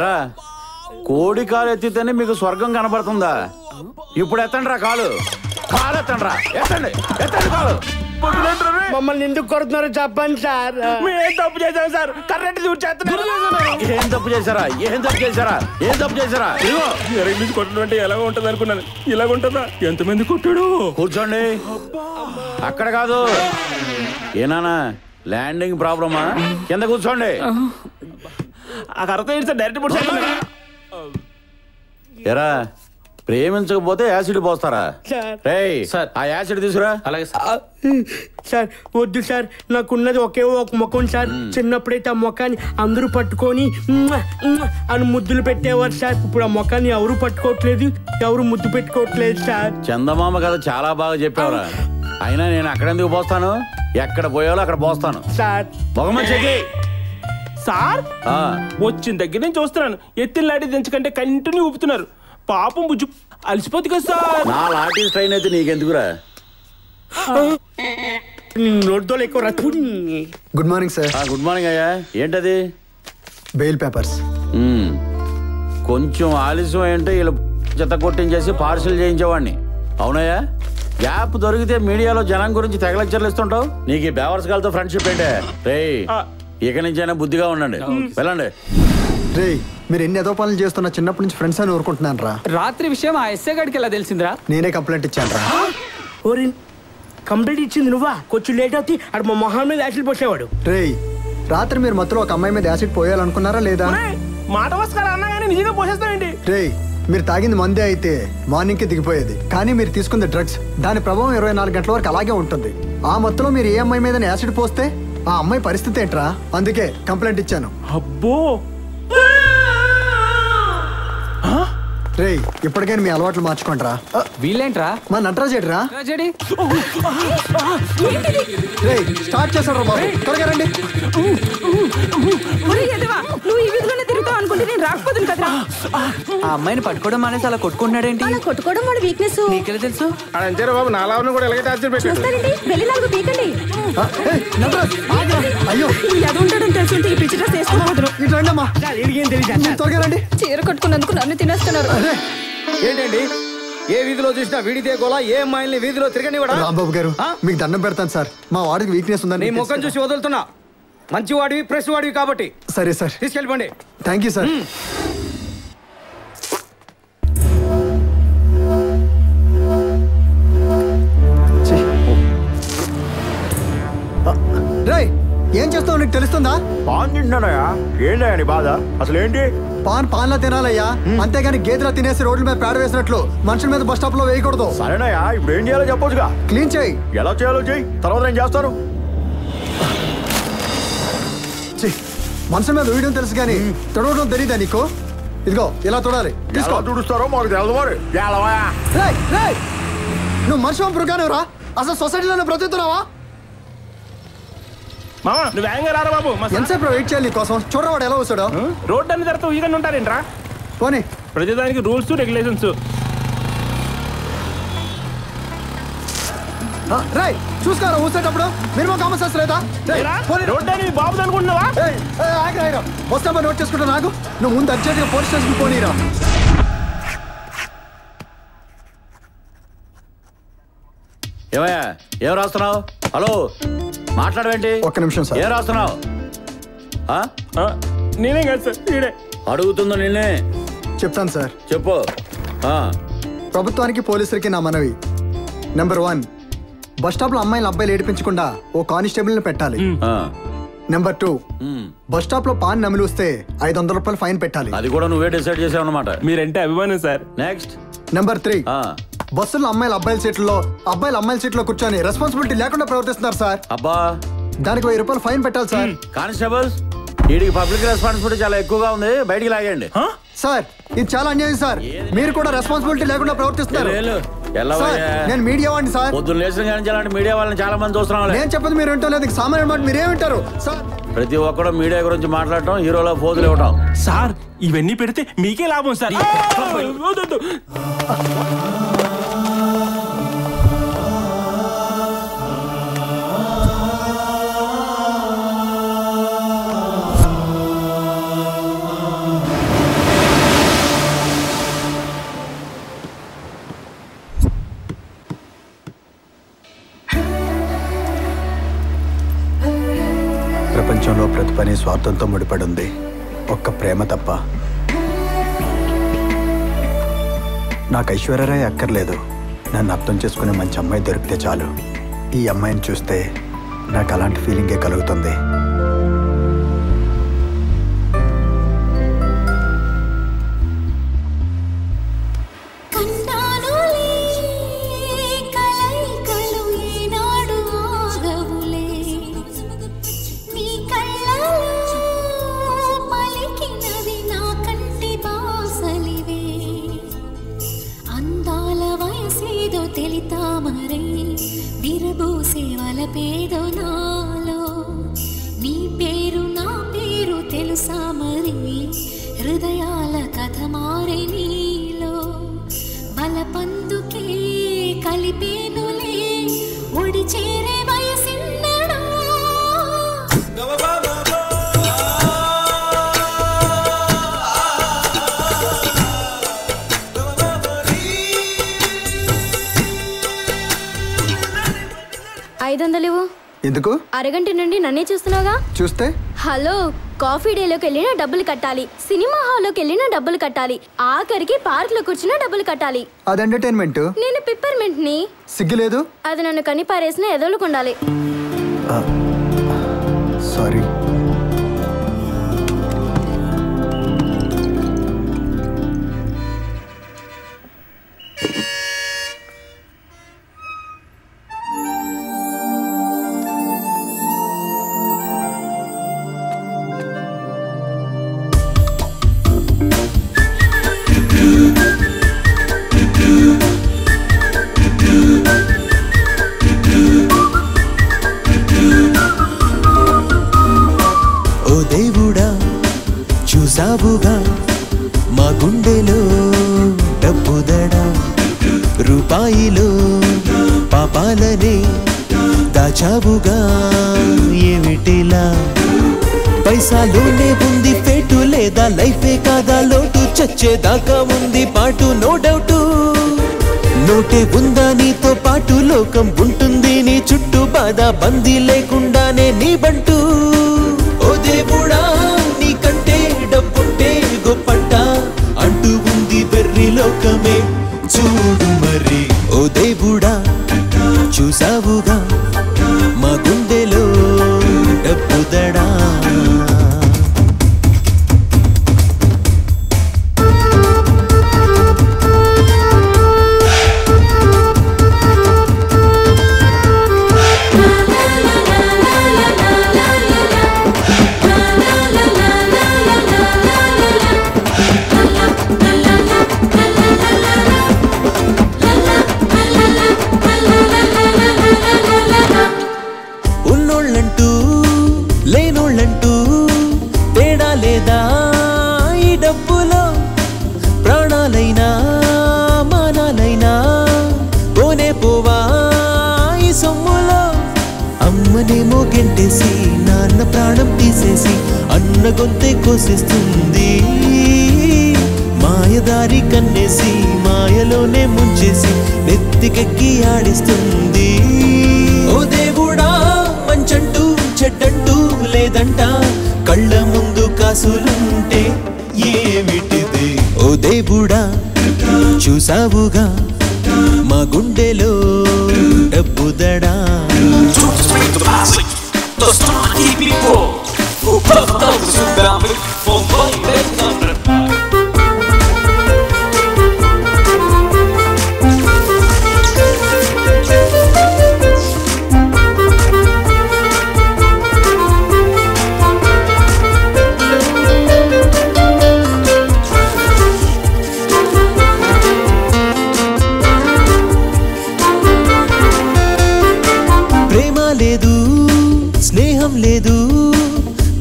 ఎరా కోడి కాలు ఎత్తితేనే మీకు స్వర్గం కనబడుతుందా? ఇప్పుడు ఎత్తండి రా కాలు ఎత్తండి రా, ఎత్తండి కాలు. మమ్మల్ని ఎందుకు కొడుతున్నారు చెప్పండి సార్. ఏం తప్పు చేశాం సార్? కరెంట్ ఏం తప్పు చేశారా? నుంచి కొట్టడం అంటే ఎలా ఉంటది అనుకున్నాను, ఇలాగ ఉంటుందా? ఎంతమంది కొట్టాడు? కూర్చోండి. అక్కడ కాదు ఏనానా ల్యాండింగ్ ప్రాబ్లమా? కింద కూర్చోండి. ఆ కర్రతో సార్ డైరెక్ట్ ఎరా ప్రేమించకపోతే యాసిడ్ పోస్తారా? రేయ్ సార్ ఆ యాసిడ్ తీసుకురా. అలాగే సార్. వద్దు సార్, నాకున్నది ఒకే ఒక ముఖం సార్. చిన్నప్పుడైతే ఆ ముఖాన్ని అందరూ పట్టుకొని అని ముద్దులు పెట్టేవారు సార్. ఇప్పుడు ఆ ముఖాన్ని ఎవరు పట్టుకోవట్లేదు, ఎవరు ముద్దు పెట్టుకోవట్లేదు సార్. చందమామ కథ చాలా బాగా చెప్పావురా. అయినా నేను అక్కడెందుకు పోస్తాను? ఎక్కడ పోయాలో అక్కడ పోస్తాను సార్. బొగమంచి సార్ వచ్చిన దగ్గర నుంచి చూస్తున్నాను, ఎత్తిన లాంటి దించకంటే కంటిన్యూ ఊపుతున్నారు. పాపం బుజ్జు అలసిపోద్ది కదా సార్. నా లాఠీ ట్రైన్ అయితే నీకెందుకురా? Good morning sir. Good morning అయ్యా. ఏంటది? Bail papers. కొంచెం ఆలస్యం ఏంటో ఇలా చెత్త కొట్టించేసి పార్సిల్ చేయించేవాడిని. అవునయ్యా, గ్యాప్ దొరికితే మీడియాలో జనం గురించి తెగ లెక్చర్లు ఇస్తుంటావు. నీకు ఈ బేవర్స్ గాలతో ఫ్రెండ్షిప్ ఏంటే? రేయ్ ఇక నుంచైనా బుద్ధిగా ఉండండి, వెళ్ళండి. రేయ్ మీరు ఎన్ని ఏదో పనులు చేస్తున్నా చిన్నప్పటి నుంచి ఫ్రెండ్స్ అని ఊరుకుంటున్నాను రా. రాత్రి విషయం ఆ ఎస్ఐ గడికి ఎలా తెలిసిందిరా? నేనే కంప్లైంట్ ఇచ్చాను రా. కంప్లైంట్ ఇచ్చింది నువ్వా? కొంచెం లేట్ అవుతుంది అక్కడ మా మొహం మీద యాసిడ్ పోసేవాడు. రేయ్ రాత్రి మీరు మొత్తం ఒక అమ్మాయి మీద యాసిడ్ పోయాలనుకున్నారా లేదా? మాట వస్కారా అన్నా కానీ నిజంగా పోసేస్తానండి. రేయ్ మీరు తాగింది మందే అయితే మార్నింగ్ కి దిగిపోయేది, కానీ మీరు తీసుకుంది డ్రగ్స్. దాని ప్రభావం 24 గంటల వరకు అలాగే ఉంటుంది. ఆ మొత్తంలో మీరు ఏ అమ్మాయి మీద యాసిడ్ పోస్తే ఆ అమ్మాయి పరిస్థితి ఏంట్రా? అందుకే కంప్లైంట్ ఇచ్చాను. అబ్బో రేయ్ ఇప్పటికైనా మీ అలవాట్లు మార్చుకోండి రా. వీళ్ళేంట్రా? మా నటరాజ్ ఏడ్రా. రేయ్ స్టార్ట్ చేశాడు రా బాబు, త్వరగా రండి. నువ్వు ఈ వీధిలోనే తిరుగుతావు అనుకుంటే నేను రాకపోతుంది కదరా. ఆ అమ్మాయిని పట్టుకోవడం అనేసి అలా కొట్టుకుంటున్నాడేంటి? అలా కొట్టుకోవడం వాడు వీక్నెస్. నీకెలా తెలుసు? అంతేరా బాబు, నా లాభం కూడా ఎలాగైతే ఆశ్చర్య చూస్తారండి, వెళ్ళి నాలుగు పీకండి. అయ్యో అది ఉంటాడని తెలుసుంటే ఈ పిచ్చి డ్రెస్ వేసుకోవద్దు. ఇటు రండి అమ్మా, త్వరగా రండి. చీర కట్టుకున్నందుకు నన్ను తినేస్తున్నారు. ఏంటండి ఏ వీధిలో చూసినా వీడితే గోలా, ఏ అమ్మాయిల్ని వీధిలో తిరగనివ్వడా? రాంబాబు గారు మీకు దండం పెడతాను సార్, మా వాడికి వీక్నెస్ ఉందని. నీ ముఖం చూసి వదులుతున్నా, మంచి వాడివి ప్రెస్ వాడివి కాబట్టి. సరే సార్ తీసుకెళ్ళిపోండి. Thank you sir. రేయ్ ఏం చేస్తావు నీకు తెలుస్తుందా? పాన్ తింటున్నానయ్యా. ఏంటయ్యా బాధ? అసలు ఏంటి? పాన్లా తినాలయ్యా, అంతేగాని గేదెలా తినేసి రోడ్ల మీద పేడ వేసినట్లు మనుషుల మీద బస్ స్టాప్ లో వేయకూడదు. సరేనయ్యా, ఇప్పుడు ఏం చేయాలో చెప్పొచ్చుగా. క్లీన్ చేయి. ఎలా చేయాలో చెయ్యి, తర్వాత నేను చేస్తాను. మనుషుల మీద వేయడం తెలుసు కానీ తొడవడం తెలీదా నీకు? ఇదిగో ఇలా తొడాలి. తీసుకో. తుడుస్తారో మాకు తెలదు మరి. నువ్వు మనిషి పంపురుగానే రా, అసలు సొసైటీలోనే బ్రతుకుతున్నావా? మామా నువ్వు వేగంగా రారా బాబు. ఎంతసేపు వెయిట్ చేయాలి కోసం? చూడవాడు ఎలా వస్తాడో. రోడ్డు అన్ని తర్వాత ఈగండి ఉంటారేంట్రా? పోనీ ప్రతిదానికి రూల్స్ రెగ్యులేషన్స్. రేయ్ చూసుకోరా ఊసేటప్పుడు మినిమం కామన్ సెన్స్ లేదా? రోడ్డు బాబు అనుకుంటున్నావా? వస్తా నోట్ చేసుకుంటా. నాకు నువ్వు ముందు అర్జెంట్గా పోలీస్ స్టేషన్కి పోనీరా. ఏమయ్యా ఏం రాస్తున్నావు? హలో మాట్లాడవేంటి? ఒక్క నిమిషం సార్. ఏం రాస్తున్నావు? నేనే కాదు సార్, ఈడే అడుగుతుందో నిన్నే. చెప్తాను సార్. చెప్పు. ప్రభుత్వానికి పోలీసులకి నా మనవి. నెంబర్ 1, బస్ స్టాప్ లో అమ్మాయిలు అబ్బాయిలు ఏడిపించకుండా ఓ కానిస్టేబుల్ ని పెట్టాలి. నెంబర్ 2, బస్ స్టాప్ లో పాన్ నమిలి వస్తే 500 రూపాయలు ఫైన్ పెట్టాలి. అది కూడా నువ్వే డిసైడ్ చేసావు అన్నమాట. మీరంటే అభిమానం సార్. నెక్స్ట్ నెంబర్ 3, బస్సుల్లో అమ్మాయిలు అబ్బాయిల సీట్లలో అబ్బాయిలు అమ్మాయిల సీట్లో కూర్చొని రెస్పాన్సిబిలిటీ లేకుండా ప్రవర్తిస్తున్నారు సార్. అబ్బా దానికి 1000 రూపాయలు ఫైన్ పెట్టాలి సార్. కానిస్టేబుల్స్ వీడికి పబ్లిక్ రెస్పాన్సిబిలిటీ చాలా ఎక్కువగా ఉంది, బయటికి లాగండి. సార్ ఇది చాలా అన్యాయం సార్, మీరు కూడా రెస్పాన్సిబిలిటీ లేకుండా ప్రవర్తిస్తున్నారు. నేను మీడియా వాడిని సార్. పొద్దున్న లేచిన కానీ అలాంటి మీడియా వాళ్ళని చాలా మంది చూస్తున్నాం. నేను చెప్పదు మీరు వింటో లేదు, సామాన్య మాట మీరేమింటారు సార్? ప్రతి ఒక్కడు మీడియా గురించి మాట్లాడటం, హీరోలో పోజులు ఇవ్వటం. సార్ ఇవన్నీ పెడితే మీకే లాభం సార్. ప్రపంచంలో ప్రతి పని స్వార్థంతో ముడిపడి ఉంది, ఒక్క ప్రేమ తప్ప. నాకు ఐశ్వర్యరాయ్ అక్కర్లేదు, నన్ను అర్థం చేసుకునే మంచి అమ్మాయి దొరికితే చాలు. ఈ అమ్మాయిని చూస్తే నాకు అలాంటి ఫీలింగే కలుగుతుంది. పేదో నాలో నీ పేరు నా పేరు తెలుసా మరి, హృదయాల కథ మారే నీలో బలపందుకే కలిపేనులే ఒడి చేరే వయసిన్నడా. ఎందుకు? అరగంట నుండి నన్నే చూస్తున్నావుగా. చూస్తే హలో, కాఫీ డేలోకి వెళ్ళినా డబ్బులు కట్టాలి, సినిమా హాల్లోకి వెళ్ళినా డబ్బులు కట్టాలి, ఆఖరికి పార్క్ లో కూర్చున్నా డబ్బులు కట్టాలి. అది ఎంటర్టైన్మెంట్. నేను పిప్పర్మెంట్ ని. సిగ్గులేదు? అది నన్ను కని పారేసిన ఎదలుకుండాలి. సారీ. చూసావుగా మా గుండెలో డబ్బుదడా, రూపాయిలో పాపాలనే దాచావుగా ఏమిటిలా. పైసాలోనే ఉంది ఫేటు, లేదా లైఫే కాదా లోటు, చచ్చేదాకా ఉంది పాటు నో డౌటు. నోటే ఉందా నీతో పాటు, లోకం ఉంటుంది నీ చుట్టూ, బాధ బందీ లేకుండానే నీ బంటూ. ఓ దేవుడా నీకంటే డబ్బుంటే గొప్పంట అంటూ ఉంది వెర్రి లోకమే చూడు మరి. ఓ దేవుడా చూసావుగా మా గుండెలో డబ్బుదడా. ఉన్నోళ్ళంటూ లేనోళ్ళంటూ తేడా లేదా ఈ డబ్బులో, ప్రాణాలైనా మానాలైనా పోనే పోవా ఈ సొమ్ములో. అమ్మనేమో గెంటేసి నాన్న ప్రాణం తీసేసి అన్న గొంతే కోసేస్తుంది, మాయదారి కన్నేసి మాయలోనే ముంచేసి నెత్తికెక్కి ఆడిస్తుంది. ఓ దేవుడా మంచంటూ చెడ్డంటూ లేదంట, కళ్ళ ముందు కాసులుంటే ఏమిటిది. ఓ దేవుడా చూసావుగా మా గుండెలో డబ్బుదడా. ప్రేమ లేదు స్నేహం లేదు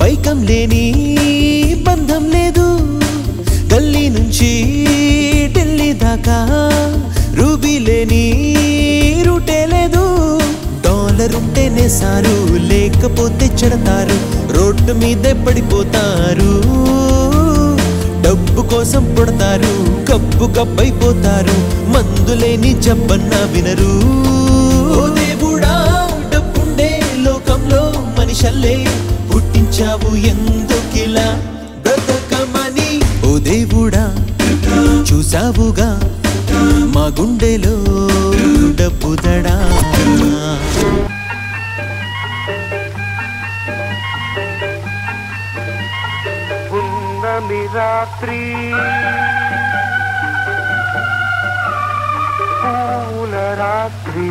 పైకం లేని బంధం లేదు, గల్లీ నుంచి ఢిల్లీ దాకా రూబీ లేని రూటే లేదు. డాలర్ ఉంటేనే సారు, లేకపోతే చెడతారు, రోడ్డు మీదే పడిపోతారు. డబ్బు కోసం పుడతారు, కప్పు కప్పైపోతారు, మందులేని జబ్బన్న వినరు. ఓ దేవుడా డబ్బుండే లోకంలో మనిషల్లే పుట్టించావు ఎందుకిలా బ్రతకమని ఓ దేవుడా చూసావుగా మా గుండెలో డబ్బుదడా రాత్రి పూల రాత్రి